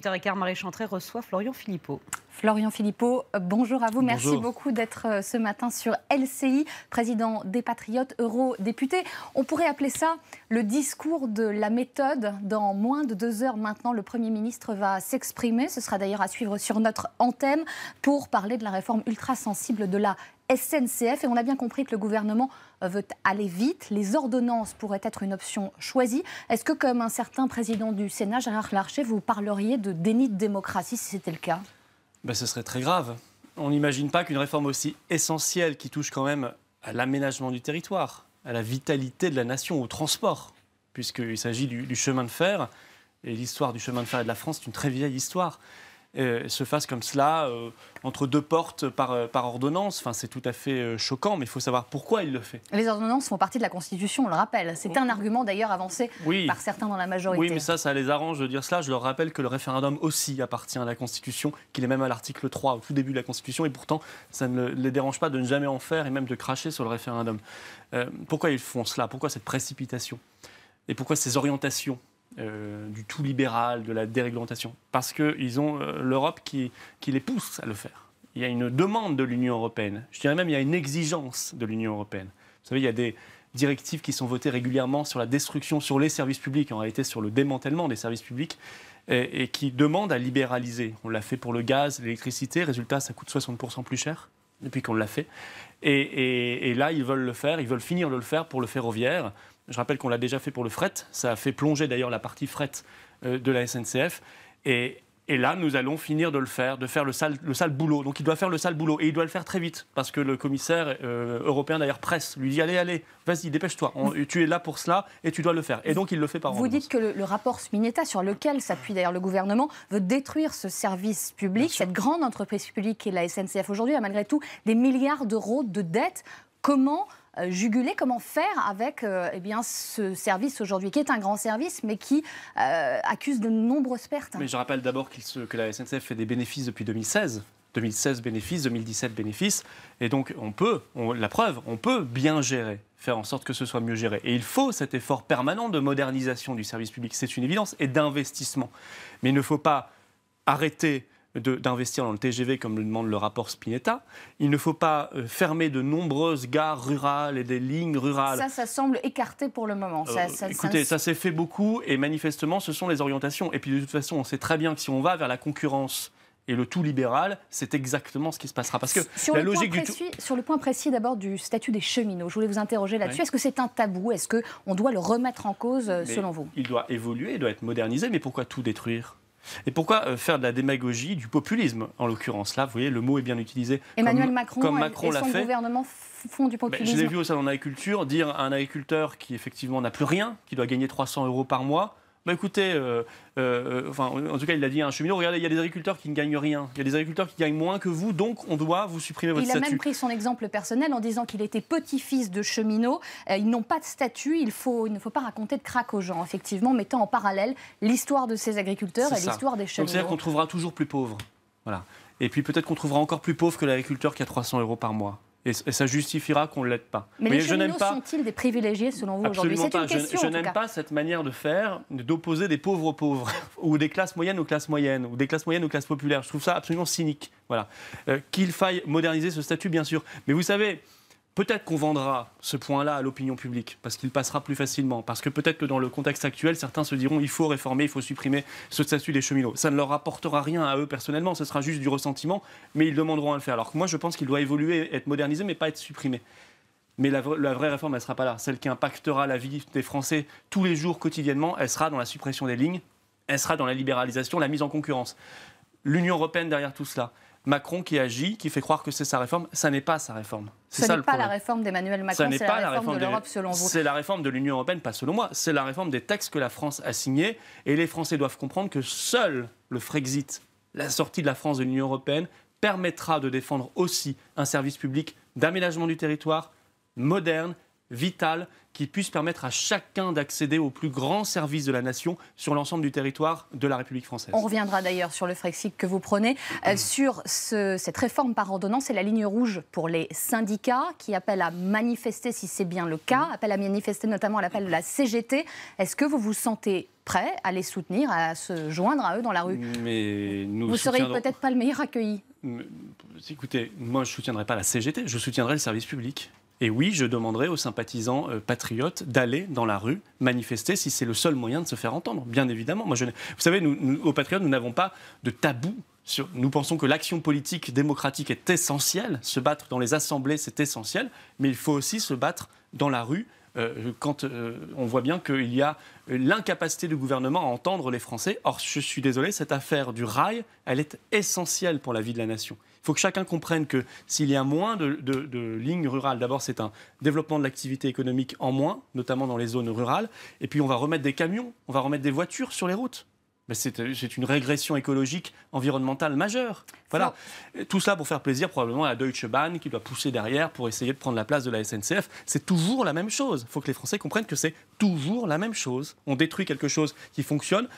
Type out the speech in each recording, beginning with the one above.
8h15, Marie Chantrey reçoit Florian Philippot. Florian Philippot, bonjour à vous. Bonjour. Merci beaucoup d'être ce matin sur LCI, président des Patriotes, eurodéputé. On pourrait appeler ça le discours de la méthode. Dans moins de 2 heures maintenant, le Premier ministre va s'exprimer. Ce sera d'ailleurs à suivre sur notre antenne pour parler de la réforme ultra sensible de la SNCF. Et on a bien compris que le gouvernement veut aller vite. Les ordonnances pourraient être une option choisie. Est-ce que, comme un certain président du Sénat, Gérard Larcher, vous parleriez de déni de démocratie si c'était le cas ? Ce serait très grave. On n'imagine pas qu'une réforme aussi essentielle, qui touche quand même à l'aménagement du territoire, à la vitalité de la nation, au transport, puisqu'il s'agit du chemin de fer, et l'histoire du chemin de fer et de la France, c'est une très vieille histoire, se fasse comme cela, entre 2 portes par ordonnance. Enfin, c'est tout à fait choquant, mais il faut savoir pourquoi il le fait. Les ordonnances font partie de la Constitution, on le rappelle. C'est un argument d'ailleurs avancé par certains dans la majorité. Oui, mais ça les arrange de dire cela. Je leur rappelle que le référendum aussi appartient à la Constitution, qu'il est même à l'article 3, au tout début de la Constitution, et pourtant, ça ne les dérange pas de ne jamais en faire et même de cracher sur le référendum. Pourquoi ils font cela ? Pourquoi cette précipitation ? Et pourquoi ces orientations du tout libéral, de la déréglementation? Parce qu'ils ont l'Europe qui les pousse à le faire. Il y a une demande de l'Union européenne. Je dirais même il y a une exigence de l'Union européenne. Vous savez, il y a des directives qui sont votées régulièrement sur la destruction, sur les services publics, en réalité sur le démantèlement des services publics, et qui demandent à libéraliser. On l'a fait pour le gaz, l'électricité. Résultat, ça coûte 60% plus cher depuis qu'on l'a fait. Et là, ils veulent le faire, ils veulent finir de le faire pour le ferroviaire. Je rappelle qu'on l'a déjà fait pour le fret. Ça a fait plonger d'ailleurs la partie fret de la SNCF. Et là, nous allons finir de le faire, de faire le sale boulot. Donc il doit faire le sale boulot. Et il doit le faire très vite. Parce que le commissaire européen d'ailleurs presse, lui dit allez, vas-y, dépêche-toi. Tu es là pour cela et tu dois le faire. Et donc il le fait par ordonnance. Vous dites que le rapport Spinetta, sur lequel s'appuie d'ailleurs le gouvernement, veut détruire ce service public, cette grande entreprise publique qui est la SNCF. Aujourd'hui, il y a malgré tout des milliards d'euros de dettes. Comment juguler, comment faire avec ce service aujourd'hui, qui est un grand service, mais qui accuse de nombreuses pertes. Mais je rappelle d'abord que la SNCF fait des bénéfices depuis 2016. 2016 bénéfices, 2017 bénéfices. Et donc, on peut bien gérer, faire en sorte que ce soit mieux géré. Et il faut cet effort permanent de modernisation du service public, c'est une évidence, et d'investissement. Mais il ne faut pas arrêter d'investir dans le TGV comme le demande le rapport Spinetta. Il ne faut pas fermer de nombreuses gares rurales et des lignes rurales. Ça semble écarté pour le moment. Écoutez, ça s'est fait beaucoup et manifestement, ce sont les orientations. Et puis de toute façon, on sait très bien que si on va vers la concurrence et le tout libéral, c'est exactement ce qui se passera. Parce que sur le point précis d'abord du statut des cheminots, je voulais vous interroger là-dessus. Oui. Est-ce que c'est un tabou? Est-ce qu'on doit le remettre en cause selon vous? Il doit évoluer, il doit être modernisé, mais pourquoi tout détruire? Et pourquoi faire de la démagogie, du populisme, en l'occurrence? Là, vous voyez, le mot est bien utilisé. Emmanuel Macron et l'a son fait. gouvernement font du populisme. Je l'ai vu au salon de l'agriculture, dire à un agriculteur qui, effectivement, n'a plus rien, qui doit gagner 300 € par mois, écoutez, en tout cas, il a dit à un cheminot, regardez, il y a des agriculteurs qui ne gagnent rien. Il y a des agriculteurs qui gagnent moins que vous, donc on doit vous supprimer votre statut. Il a même pris son exemple personnel en disant qu'il était petit-fils de cheminot. Ils n'ont pas de statut, il ne faut pas raconter de crack aux gens, effectivement, mettant en parallèle l'histoire de ces agriculteurs et l'histoire des cheminots. Donc c'est-à-dire qu'on trouvera toujours plus pauvre. Voilà. Et puis peut-être qu'on trouvera encore plus pauvre que l'agriculteur qui a 300 € par mois. Et ça justifiera qu'on ne l'aide pas. Mais les cheminots sont-ils des privilégiés selon vous aujourd'hui? C'est une question. Je n'aime pas cette manière de faire, d'opposer des pauvres aux pauvres, ou des classes moyennes aux classes moyennes, ou des classes moyennes aux classes populaires. Je trouve ça absolument cynique. Voilà. Qu'il faille moderniser ce statut, bien sûr. Mais vous savez, peut-être qu'on vendra ce point-là à l'opinion publique, parce qu'il passera plus facilement. Parce que peut-être que dans le contexte actuel, certains se diront il faut réformer, il faut supprimer ce statut des cheminots. Ça ne leur apportera rien à eux personnellement, ce sera juste du ressentiment, mais ils demanderont à le faire. Alors que moi, je pense qu'il doit évoluer, être modernisé, mais pas être supprimé. Mais la vraie réforme, elle ne sera pas là. Celle qui impactera la vie des Français tous les jours, quotidiennement, elle sera dans la suppression des lignes, elle sera dans la libéralisation, la mise en concurrence. L'Union européenne derrière tout cela. Macron qui agit, qui fait croire que c'est sa réforme, ça n'est pas sa réforme. Ce n'est pas la réforme d'Emmanuel Macron, c'est la réforme de l'Europe selon vous. C'est la réforme de l'Union européenne, pas selon moi. C'est la réforme des textes que la France a signés. Et les Français doivent comprendre que seul le Frexit, la sortie de la France de l'Union européenne, permettra de défendre aussi un service public d'aménagement du territoire, moderne, vital, qui puisse permettre à chacun d'accéder aux plus grands services de la nation sur l'ensemble du territoire de la République française. On reviendra d'ailleurs sur le Frexit que vous prenez. Sur cette réforme par ordonnance, c'est la ligne rouge pour les syndicats qui appellent à manifester si c'est bien le cas, appellent à manifester notamment à l'appel de la CGT. Est-ce que vous vous sentez prêts à les soutenir, à se joindre à eux dans la rue. Mais nous Vous seriez peut-être pas le meilleur accueilli. Écoutez, moi je ne soutiendrai pas la CGT, je soutiendrai le service public. Et oui, je demanderai aux sympathisants patriotes d'aller dans la rue manifester si c'est le seul moyen de se faire entendre, bien évidemment. Vous savez, nous, aux patriotes, nous n'avons pas de tabou. Nous pensons que l'action politique démocratique est essentielle. Se battre dans les assemblées, c'est essentiel. Mais il faut aussi se battre dans la rue quand on voit bien qu'il y a l'incapacité du gouvernement à entendre les Français. Or, je suis désolé, cette affaire du rail, elle est essentielle pour la vie de la nation. Il faut que chacun comprenne que s'il y a moins de lignes rurales, d'abord c'est un développement de l'activité économique en moins, notamment dans les zones rurales, et puis on va remettre des camions, on va remettre des voitures sur les routes. Mais c'est une régression écologique, environnementale majeure. Voilà. Tout ça pour faire plaisir probablement à la Deutsche Bahn qui doit pousser derrière pour essayer de prendre la place de la SNCF. C'est toujours la même chose. Il faut que les Français comprennent que c'est toujours la même chose. On détruit quelque chose qui fonctionne,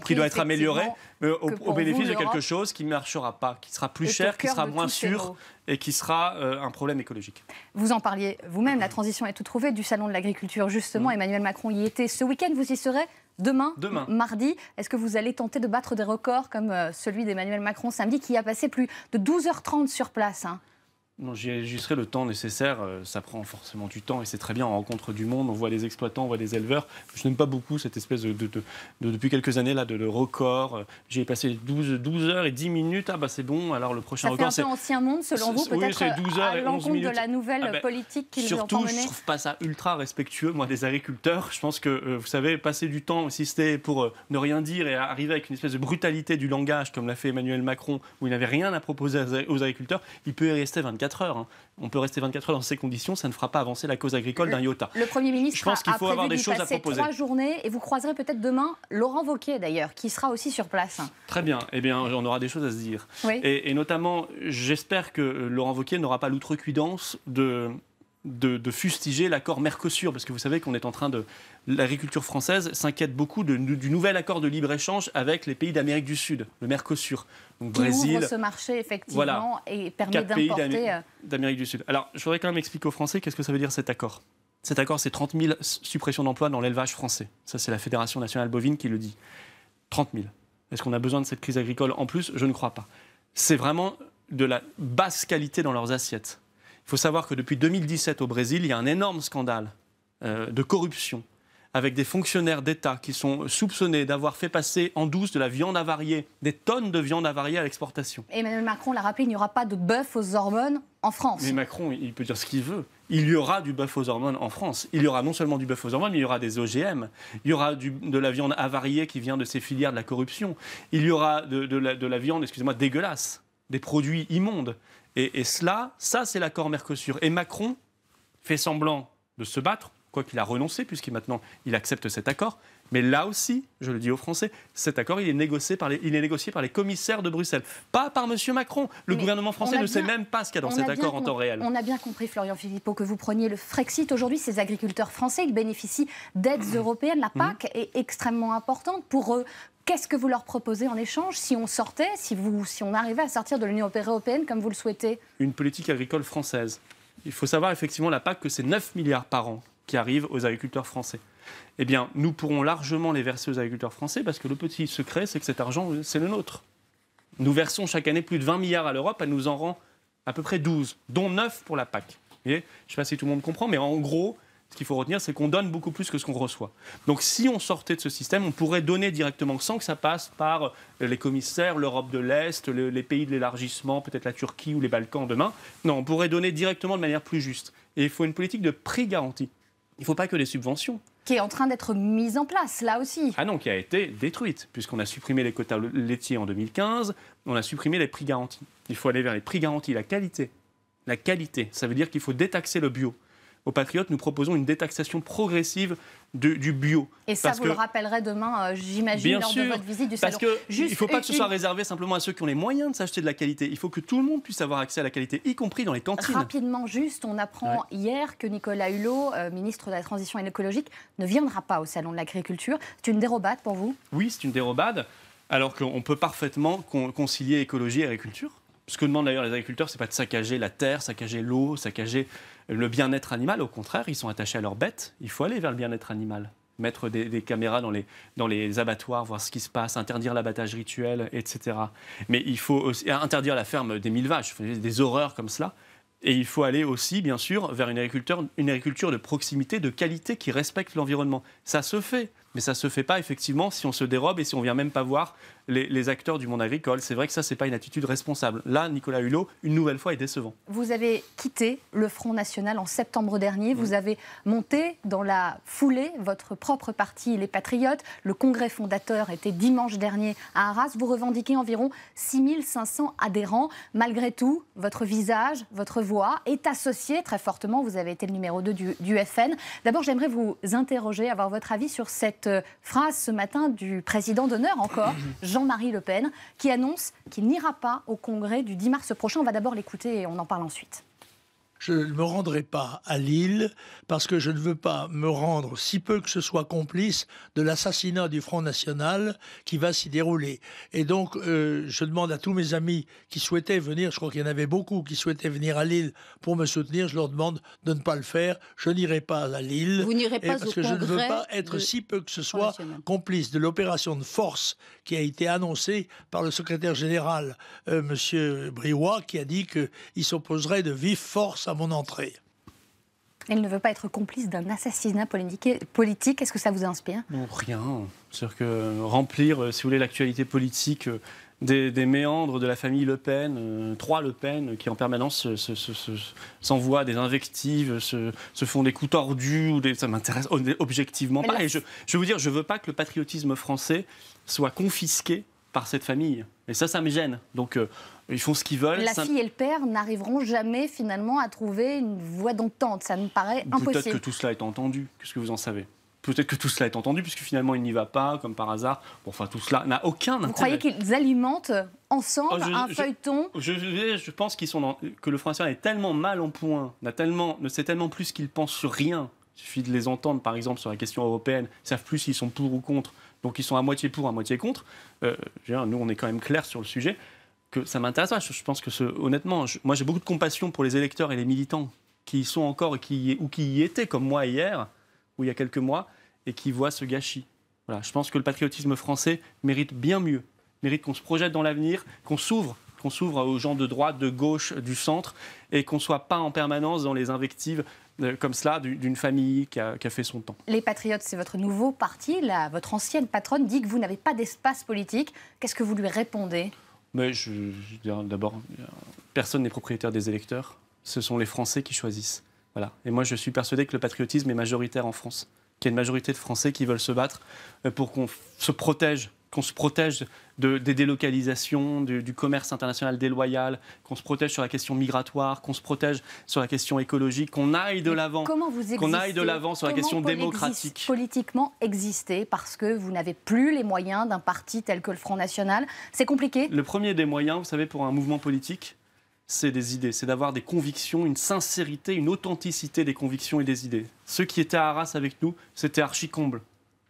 qui doit être amélioré au bénéfice de quelque chose qui ne marchera pas, qui sera plus cher, qui sera moins sûr et qui sera un problème écologique. Vous en parliez vous-même, la transition est tout trouvée du Salon de l'Agriculture. Justement, Emmanuel Macron y était ce week-end. Vous y serez demain, mardi. Est-ce que vous allez tenter de battre des records comme celui d'Emmanuel Macron samedi qui a passé plus de 12h30 sur place Non, j'y serai le temps nécessaire. Ça prend forcément du temps et c'est très bien. On rencontre du monde, on voit des exploitants, on voit des éleveurs. Je n'aime pas beaucoup cette espèce depuis quelques années là, de record. J'ai passé 12 heures et 10 minutes. Ah bah c'est bon, alors le prochain record c'est... Ça fait un peu ancien monde selon vous, peut-être c'est 12 heures à et 11 l'encontre minutes. de la nouvelle politique qu'ils ont Surtout, menée. je trouve pas ça ultra respectueux, moi, des agriculteurs. Je pense que, vous savez, passer du temps, si c'était pour ne rien dire et arriver avec une espèce de brutalité du langage, comme l'a fait Emmanuel Macron, où il n'avait rien à proposer aux agriculteurs, il peut y rester 24 heures. On peut rester 24 heures dans ces conditions, ça ne fera pas avancer la cause agricole d'un iota. Le Premier ministre je pense qu'il faut avoir des choses à proposer. 3 journées et vous croiserez peut-être demain Laurent Wauquiez d'ailleurs, qui sera aussi sur place. Très bien, eh bien on aura des choses à se dire. Oui. Et notamment, j'espère que Laurent Wauquiez n'aura pas l'outrecuidance de fustiger l'accord Mercosur, parce que vous savez qu'on est en train de... L'agriculture française s'inquiète beaucoup du nouvel accord de libre-échange avec les pays d'Amérique du Sud, le Mercosur. Donc qui Brésil, ouvre ce marché, effectivement, voilà, et permet 4 pays d'importer... d'Amérique du Sud. Alors, je voudrais quand même expliquer aux Français qu'est-ce que ça veut dire cet accord. Cet accord, c'est 30 000 suppressions d'emplois dans l'élevage français. Ça, c'est la Fédération nationale bovine qui le dit. 30 000. Est-ce qu'on a besoin de cette crise agricole en plus? Je ne crois pas. C'est vraiment de la basse qualité dans leurs assiettes. Il faut savoir que depuis 2017 au Brésil, il y a un énorme scandale de corruption avec des fonctionnaires d'État qui sont soupçonnés d'avoir fait passer en douce de la viande avariée, des tonnes de viande avariée à l'exportation. Emmanuel Macron l'a rappelé, il n'y aura pas de bœuf aux hormones en France. Mais Macron, il peut dire ce qu'il veut. Il y aura du bœuf aux hormones en France. Il y aura non seulement du bœuf aux hormones, mais il y aura des OGM. Il y aura de la viande avariée qui vient de ces filières de la corruption. Il y aura de la viande, excusez-moi, dégueulasse, des produits immondes. Et ça c'est l'accord Mercosur. Et Macron fait semblant de se battre, quoi qu'il a renoncé, puisqu'il maintenant il accepte cet accord. Mais là aussi, je le dis aux Français, cet accord il est négocié par les commissaires de Bruxelles, pas par M. Macron. Le gouvernement français ne sait même pas ce qu'il y a dans cet accord en temps réel. On a bien compris, Florian Philippot, que vous preniez le Frexit. Aujourd'hui, ces agriculteurs français, ils bénéficient d'aides européennes. La PAC est extrêmement importante pour eux. Qu'est-ce que vous leur proposez en échange si on sortait, si on arrivait à sortir de l'Union européenne comme vous le souhaitez? Une politique agricole française. Il faut savoir effectivement la PAC que c'est 9 milliards par an qui arrivent aux agriculteurs français. Eh bien, nous pourrons largement les verser aux agriculteurs français parce que le petit secret, c'est que cet argent, c'est le nôtre. Nous versons chaque année plus de 20 milliards à l'Europe, elle nous en rend à peu près 12, dont 9 pour la PAC. Vous voyez, je ne sais pas si tout le monde comprend, mais en gros, ce qu'il faut retenir, c'est qu'on donne beaucoup plus que ce qu'on reçoit. Donc si on sortait de ce système, on pourrait donner directement sans que ça passe par les commissaires, l'Europe de l'Est, les pays de l'élargissement, peut-être la Turquie ou les Balkans demain. Non, on pourrait donner directement de manière plus juste. Et il faut une politique de prix garanti. Il ne faut pas que des subventions. Qui est en train d'être mise en place, là aussi. Ah non, qui a été détruite, puisqu'on a supprimé les quotas laitiers en 2015, on a supprimé les prix garantis. Il faut aller vers les prix garantis, la qualité. La qualité, ça veut dire qu'il faut détaxer le bio. Aux Patriotes, nous proposons une détaxation progressive du bio. Et ça, vous le rappellerez demain, j'imagine, lors de votre visite du salon. Parce qu'il ne faut pas que ce soit réservé simplement à ceux qui ont les moyens de s'acheter de la qualité. Il faut que tout le monde puisse avoir accès à la qualité, y compris dans les cantines. Rapidement, juste, on apprend hier que Nicolas Hulot, ministre de la Transition écologique, ne viendra pas au Salon de l'Agriculture. C'est une dérobade pour vous? Oui, c'est une dérobade, alors qu'on peut parfaitement concilier écologie et agriculture. Ce que demandent d'ailleurs les agriculteurs, ce n'est pas de saccager la terre, saccager l'eau, saccager le bien-être animal. Au contraire, ils sont attachés à leurs bêtes. Il faut aller vers le bien-être animal. mettre des caméras dans les abattoirs, voir ce qui se passe, interdire l'abattage rituel, etc. Mais il faut aussi interdire la ferme des 1000 vaches, des horreurs comme cela. Et il faut aller aussi, bien sûr, vers une agriculture de proximité, de qualité, qui respecte l'environnement. Ça se fait, mais ça ne se fait pas, effectivement, si on se dérobe et si on ne vient même pas voir les acteurs du monde agricole. C'est vrai que ça, ce n'est pas une attitude responsable. Là, Nicolas Hulot, une nouvelle fois, est décevant. Vous avez quitté le Front National en septembre dernier. Vous avez monté dans la foulée votre propre parti, les Patriotes. Le congrès fondateur était dimanche dernier à Arras. Vous revendiquez environ 6500 adhérents. Malgré tout, votre visage, votre voix est associée très fortement. Vous avez été le numéro 2 du FN. D'abord, j'aimerais vous interroger, avoir votre avis sur cette phrase ce matin du président d'honneur encore, Jean-Marie Le Pen, qui annonce qu'il n'ira pas au congrès du 10 mars prochain. On va d'abord l'écouter et on en parle ensuite. Je ne me rendrai pas à Lille parce que je ne veux pas me rendre, si peu que ce soit, complice de l'assassinat du Front National qui va s'y dérouler. Et donc, je demande à tous mes amis qui souhaitaient venir, je crois qu'il y en avait beaucoup qui souhaitaient venir à Lille pour me soutenir, je leur demande de ne pas le faire. Je n'irai pas à Lille. Vous n'irez pas parce que je ne veux pas être, si peu que ce soit, complice de l'opération de force qui a été annoncée par le secrétaire général, M. Briouat, qui a dit qu'il s'opposerait de vive force à mon entrée. Elle ne veut pas être complice d'un assassinat politique. Est-ce que ça vous inspire? Non, rien. C'est-à-dire que remplir, si vous voulez, l'actualité politique des méandres de la famille Le Pen, 3 Le Pen, qui en permanence s'envoient des invectives, se font des coups tordus, ça m'intéresse objectivement pas. Et je vais vous dire, je ne veux pas que le patriotisme français soit confisqué par cette famille. Et ça me gêne. Donc, ils font ce qu'ils veulent. La fille et le père n'arriveront jamais, finalement, à trouver une voie d'entente. Ça me paraît impossible. Peut-être que tout cela est entendu. Qu'est-ce que vous en savez? Peut-être que tout cela est entendu, puisque finalement, il n'y va pas, comme par hasard. Bon, enfin, tout cela n'a aucun intérêt. Vous croyez qu'ils alimentent ensemble un feuilleton? Je pense que le Front National est tellement mal en point, ne sait tellement plus ce qu'ils pensent sur rien. Il suffit de les entendre, par exemple, sur la question européenne. Ils ne savent plus s'ils sont pour ou contre. Donc, ils sont à moitié pour, à moitié contre. Nous, on est quand même clair sur le sujet. Que ça m'intéresse pas. Je pense que, honnêtement, moi, j'ai beaucoup de compassion pour les électeurs et les militants qui y sont encore ou qui y étaient, comme moi hier, ou il y a quelques mois, et qui voient ce gâchis. Voilà, je pense que le patriotisme français mérite bien mieux. Mérite qu'on se projette dans l'avenir, qu'on s'ouvre aux gens de droite, de gauche, du centre, et qu'on ne soit pas en permanence dans les invectives comme cela d'une famille qui a fait son temps. Les Patriotes, c'est votre nouveau parti. Votre ancienne patronne dit que vous n'avez pas d'espace politique. Qu'est-ce que vous lui répondez? Mais d'abord, personne n'est propriétaire des électeurs. Ce sont les Français qui choisissent. Voilà. Et moi, je suis persuadé que le patriotisme est majoritaire en France, qu'il y a une majorité de Français qui veulent se battre pour qu'on se protège des délocalisations, du commerce international déloyal, qu'on se protège sur la question migratoire, qu'on se protège sur la question écologique, qu'on aille de l'avant, sur la question démocratique. Politiquement exister parce que vous n'avez plus les moyens d'un parti tel que le Front National. C'est compliqué. Le premier des moyens, vous savez, pour un mouvement politique, c'est des idées, c'est d'avoir des convictions, une sincérité, une authenticité des convictions et des idées. Ceux qui étaient à Arras avec nous, c'était archi comble.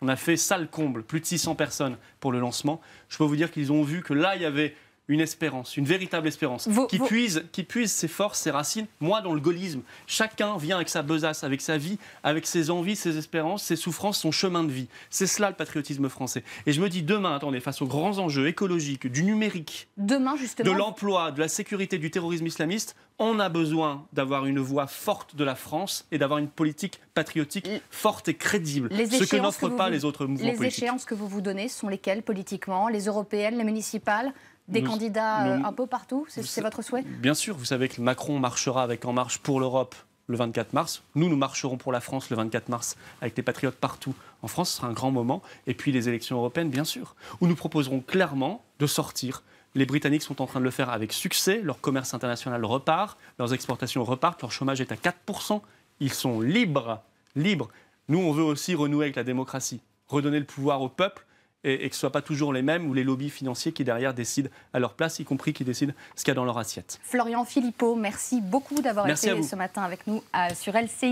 On a fait salle comble, plus de 600 personnes pour le lancement. Je peux vous dire qu'ils ont vu que là, il y avait une espérance, une véritable espérance, qui puise ses forces, ses racines. Moi, dans le gaullisme, chacun vient avec sa besace, avec sa vie, avec ses envies, ses espérances, ses souffrances, son chemin de vie. C'est cela le patriotisme français. Et je me dis, demain, attendez, face aux grands enjeux écologiques, du numérique, demain, justement, de l'emploi, de la sécurité, du terrorisme islamiste, on a besoin d'avoir une voix forte de la France et d'avoir une politique patriotique forte et crédible, ce que n'offrent pas les autres mouvements politiques. Les échéances que vous vous donnez sont lesquelles politiquement? Les européennes, les municipales? Des candidats un peu partout, c'est votre souhait? Bien sûr, vous savez que Macron marchera avec En Marche pour l'Europe le 24 mars. Nous marcherons pour la France le 24 mars avec les patriotes partout en France. Ce sera un grand moment. Et puis les élections européennes, bien sûr, où nous proposerons clairement de sortir. Les Britanniques sont en train de le faire avec succès. Leur commerce international repart, leurs exportations repartent, leur chômage est à 4%. Ils sont libres. Nous, on veut aussi renouer avec la démocratie, redonner le pouvoir au peuple. Et que ce ne soit pas toujours les mêmes ou les lobbies financiers qui derrière décident à leur place, y compris qui décident ce qu'il y a dans leur assiette. Florian Philippot, merci beaucoup d'avoir été ce matin avec nous sur LCI.